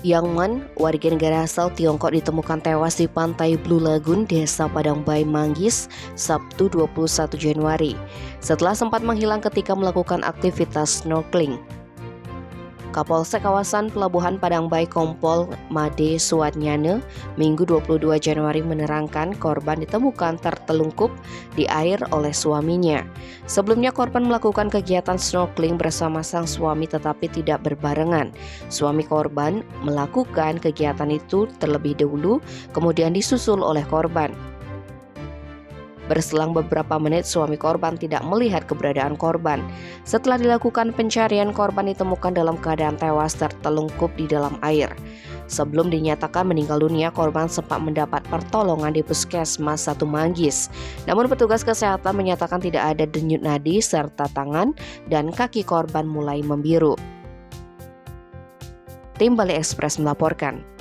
Yang Man, warga negara asal Tiongkok ditemukan tewas di pantai Blue Lagoon, Desa Padangbai, Manggis, Sabtu 21 Januari, setelah sempat menghilang ketika melakukan aktivitas snorkeling. Kapolsek kawasan Pelabuhan Padangbai Kompol Made Suwadnyane Minggu 22 Januari menerangkan korban ditemukan tertelungkup di air oleh suaminya. Sebelumnya korban melakukan kegiatan snorkeling bersama sang suami tetapi tidak berbarengan. Suami korban melakukan kegiatan itu terlebih dahulu, kemudian disusul oleh korban. Berselang beberapa menit, suami korban tidak melihat keberadaan korban. Setelah dilakukan pencarian, korban ditemukan dalam keadaan tewas tertelungkup di dalam air. Sebelum dinyatakan meninggal dunia, korban sempat mendapat pertolongan di Puskesmas 1 Manggis. Namun petugas kesehatan menyatakan tidak ada denyut nadi serta tangan dan kaki korban mulai membiru. Tim Bali Express melaporkan.